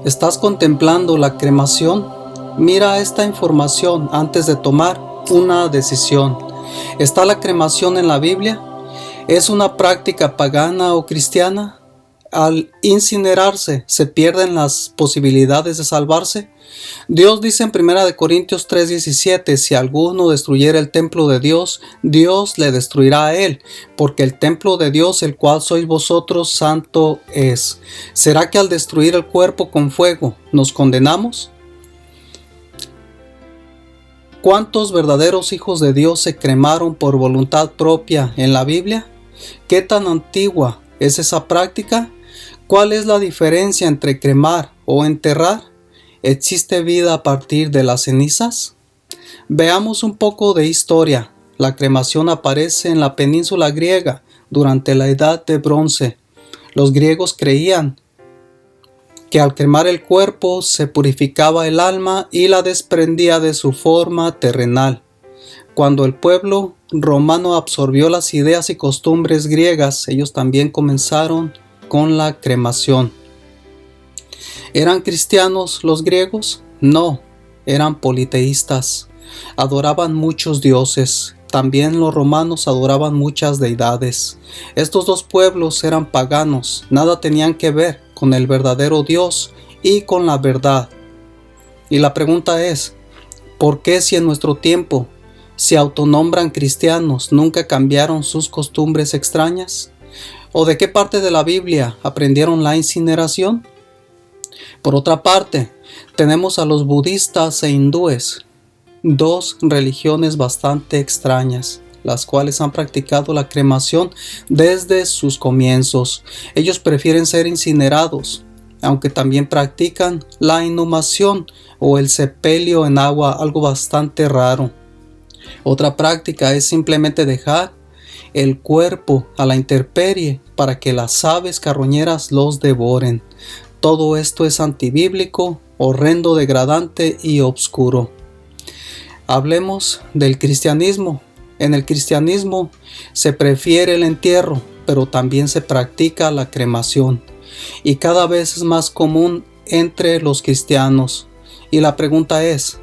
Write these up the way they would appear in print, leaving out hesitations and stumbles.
¿Estás contemplando la cremación? Mira esta información antes de tomar una decisión. ¿Está la cremación en la Biblia? ¿Es una práctica pagana o cristiana? Al incinerarse, ¿se pierden las posibilidades de salvarse? Dios dice en 1 Corintios 3:17, si alguno destruyera el templo de Dios, Dios le destruirá a él, porque el templo de Dios, el cual sois vosotros, santo es. ¿Será que al destruir el cuerpo con fuego nos condenamos? ¿Cuántos verdaderos hijos de Dios se cremaron por voluntad propia en la Biblia? ¿Qué tan antigua es esa práctica? ¿Cuál es la diferencia entre cremar o enterrar? ¿Existe vida a partir de las cenizas? Veamos un poco de historia. La cremación aparece en la península griega durante la Edad de Bronce. Los griegos creían que al cremar el cuerpo se purificaba el alma y la desprendía de su forma terrenal. Cuando el pueblo romano absorbió las ideas y costumbres griegas, ellos también comenzaron con la cremación. ¿Eran cristianos los griegos? No, eran politeístas. Adoraban muchos dioses. También los romanos adoraban muchas deidades. Estos dos pueblos eran paganos, nada tenían que ver con el verdadero Dios y con la verdad. Y la pregunta es, ¿por qué si en nuestro tiempo se autonombran cristianos nunca cambiaron sus costumbres extrañas? ¿O de qué parte de la Biblia aprendieron la incineración? Por otra parte, tenemos a los budistas e hindúes, dos religiones bastante extrañas, las cuales han practicado la cremación desde sus comienzos. Ellos prefieren ser incinerados, aunque también practican la inhumación o el sepelio en agua, algo bastante raro. Otra práctica es simplemente dejar el cuerpo a la intemperie para que las aves carroñeras los devoren. Todo esto es antibíblico, horrendo, degradante y obscuro. Hablemos del cristianismo. En el cristianismo se prefiere el entierro, pero también se practica la cremación. Y cada vez es más común entre los cristianos. Y la pregunta es,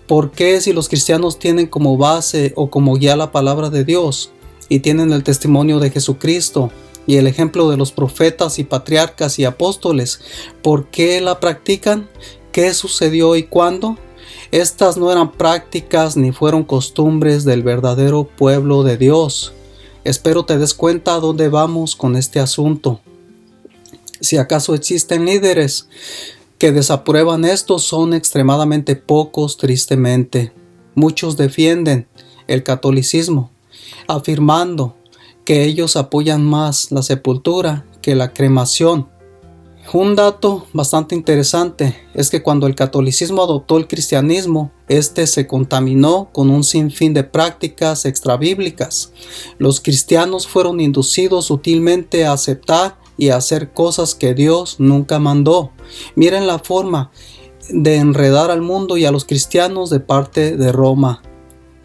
¿por qué si los cristianos tienen como base o como guía la palabra de Dios y tienen el testimonio de Jesucristo y el ejemplo de los profetas y patriarcas y apóstoles, por qué la practican? ¿Qué sucedió y cuándo? Estas no eran prácticas ni fueron costumbres del verdadero pueblo de Dios. Espero te des cuenta a dónde vamos con este asunto. Si acaso existen líderes que desaprueban esto, son extremadamente pocos, tristemente. Muchos defienden el catolicismo, afirmando que ellos apoyan más la sepultura que la cremación. Un dato bastante interesante es que cuando el catolicismo adoptó el cristianismo, este se contaminó con un sinfín de prácticas extrabíblicas. Los cristianos fueron inducidos sutilmente a aceptar y a hacer cosas que Dios nunca mandó. Miren la forma de enredar al mundo y a los cristianos de parte de Roma.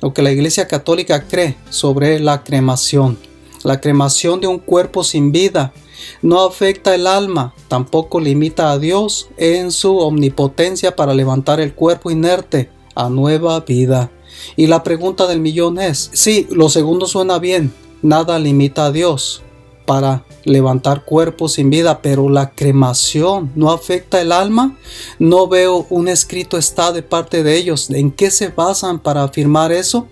Lo que la Iglesia Católica cree sobre la cremación. La cremación de un cuerpo sin vida no afecta el alma, tampoco limita a Dios en su omnipotencia para levantar el cuerpo inerte a nueva vida. Y la pregunta del millón es, sí, lo segundo suena bien, nada limita a Dios para levantar cuerpos sin vida, pero la cremación no afecta el alma. No veo un escrito está de parte de ellos. ¿En qué se basan para afirmar eso?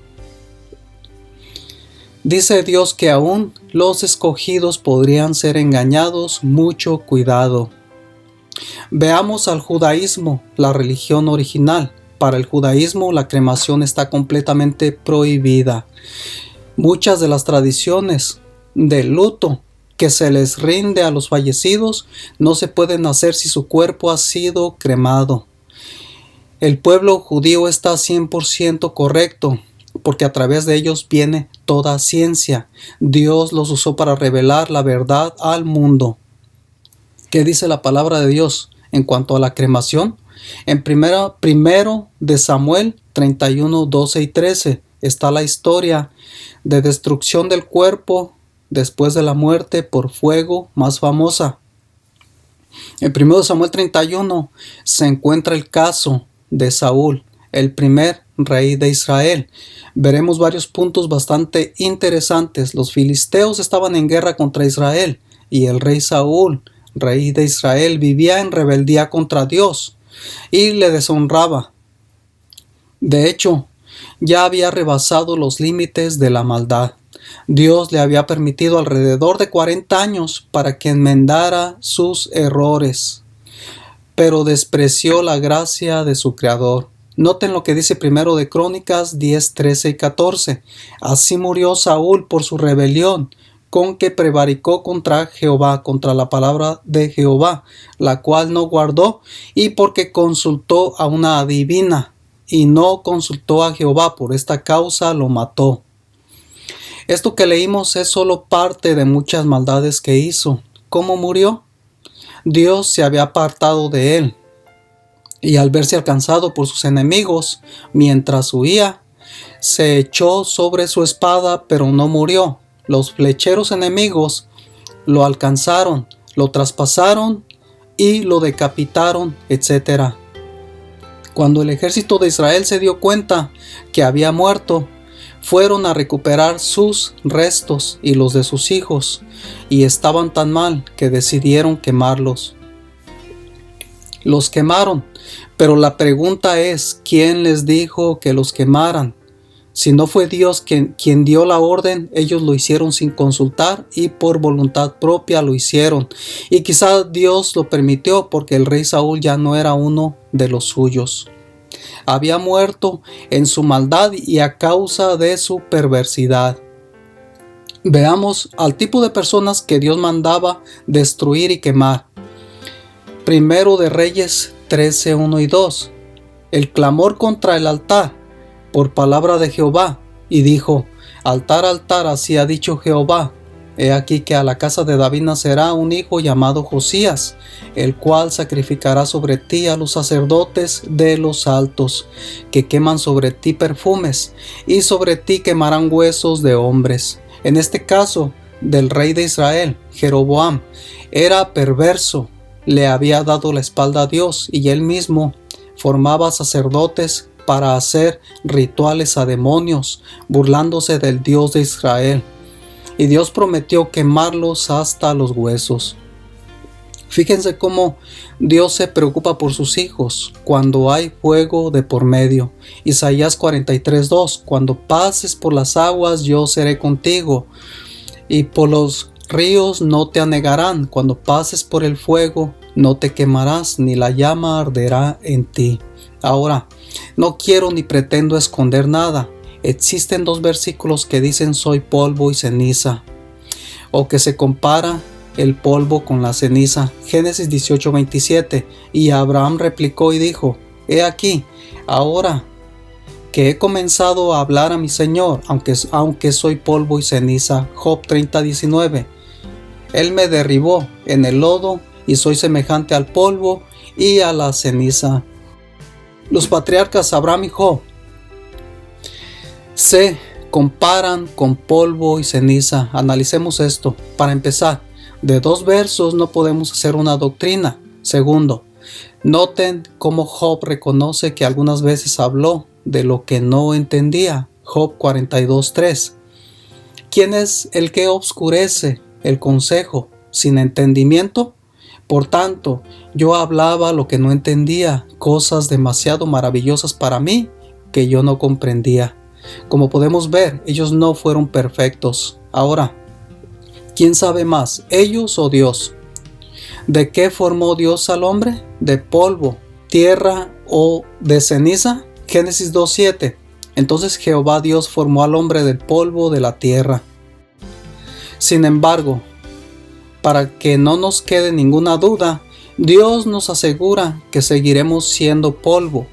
Dice Dios que aún los escogidos podrían ser engañados. Mucho cuidado. Veamos al judaísmo, la religión original. Para el judaísmo la cremación está completamente prohibida. Muchas de las tradiciones del luto que se les rinde a los fallecidos no se pueden hacer si su cuerpo ha sido cremado. El pueblo judío está 100% correcto, porque a través de ellos viene toda ciencia. Dios los usó para revelar la verdad al mundo. ¿Qué dice la palabra de Dios en cuanto a la cremación? En primero de Samuel 31, 12 y 13 está la historia de destrucción del cuerpo después de la muerte por fuego más famosa. En 1 Samuel 31 se encuentra el caso de Saúl, el primer rey de Israel. Veremos varios puntos bastante interesantes. Los filisteos estaban en guerra contra Israel y el rey Saúl, rey de Israel, vivía en rebeldía contra Dios y le deshonraba. De hecho, ya había rebasado los límites de la maldad. Dios le había permitido alrededor de 40 años para que enmendara sus errores, pero despreció la gracia de su Creador. Noten lo que dice primero de Crónicas 10, 13 y 14. Así murió Saúl por su rebelión, con que prevaricó contra Jehová, contra la palabra de Jehová, la cual no guardó, y porque consultó a una adivina, y no consultó a Jehová, por esta causa lo mató. Esto que leímos es solo parte de muchas maldades que hizo. ¿Cómo murió? Dios se había apartado de él, y al verse alcanzado por sus enemigos, mientras huía, se echó sobre su espada, pero no murió. Los flecheros enemigos lo alcanzaron, lo traspasaron y lo decapitaron, etc. Cuando el ejército de Israel se dio cuenta que había muerto, fueron a recuperar sus restos y los de sus hijos, y estaban tan mal que decidieron quemarlos. Los quemaron, pero la pregunta es, ¿quién les dijo que los quemaran? Si no fue Dios quien dio la orden, ellos lo hicieron sin consultar y por voluntad propia lo hicieron. Y quizá Dios lo permitió porque el rey Saúl ya no era uno de los suyos. Había muerto en su maldad y a causa de su perversidad. Veamos al tipo de personas que Dios mandaba destruir y quemar. Primero de Reyes 13, 1 y 2. El clamor contra el altar por palabra de Jehová, y dijo: altar, altar, así ha dicho Jehová, he aquí que a la casa de David nacerá un hijo llamado Josías, el cual sacrificará sobre ti a los sacerdotes de los altos, que queman sobre ti perfumes, y sobre ti quemarán huesos de hombres. En este caso, del rey de Israel, Jeroboam, era perverso, le había dado la espalda a Dios, y él mismo formaba sacerdotes para hacer rituales a demonios, burlándose del Dios de Israel. Y Dios prometió quemarlos hasta los huesos. Fíjense cómo Dios se preocupa por sus hijos cuando hay fuego de por medio. Isaías 43, 2. Cuando pases por las aguas, yo seré contigo, y por los ríos no te anegarán. Cuando pases por el fuego, no te quemarás, ni la llama arderá en ti. Ahora, no quiero ni pretendo esconder nada. Existen dos versículos que dicen soy polvo y ceniza, o que se compara el polvo con la ceniza. Génesis 18, 27. Y Abraham replicó y dijo: he aquí, ahora que he comenzado a hablar a mi Señor, aunque soy polvo y ceniza. Job 30, 19. Él me derribó en el lodo y soy semejante al polvo y a la ceniza. Los patriarcas Abraham y Job se comparan con polvo y ceniza. Analicemos esto. Para empezar, de dos versos no podemos hacer una doctrina. Segundo, noten cómo Job reconoce que algunas veces habló de lo que no entendía. Job 42, 3. ¿Quién es el que obscurece el consejo sin entendimiento? Por tanto, yo hablaba lo que no entendía, cosas demasiado maravillosas para mí que yo no comprendía. Como podemos ver, ellos no fueron perfectos. Ahora, ¿quién sabe más, ellos o Dios? ¿De qué formó Dios al hombre? ¿De polvo, tierra o de ceniza? Génesis 2:7. Entonces Jehová Dios formó al hombre del polvo de la tierra. Sin embargo, para que no nos quede ninguna duda, Dios nos asegura que seguiremos siendo polvo,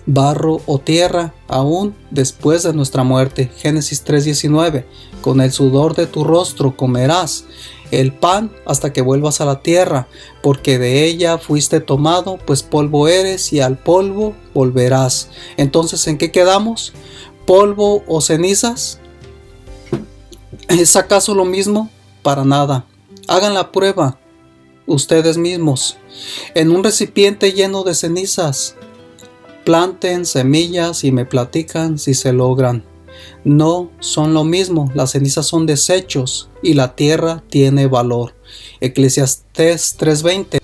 barro o tierra aún después de nuestra muerte. Génesis 3:19. Con el sudor de tu rostro comerás el pan hasta que vuelvas a la tierra, porque de ella fuiste tomado, pues polvo eres y al polvo volverás. Entonces, ¿en qué quedamos? ¿Polvo o cenizas? ¿Es acaso lo mismo? Para nada. Hagan la prueba. ustedes mismos, en un recipiente lleno de cenizas. Planten semillas y me platican si se logran. No son lo mismo, las cenizas son desechos y la tierra tiene valor. Eclesiastés 3:20.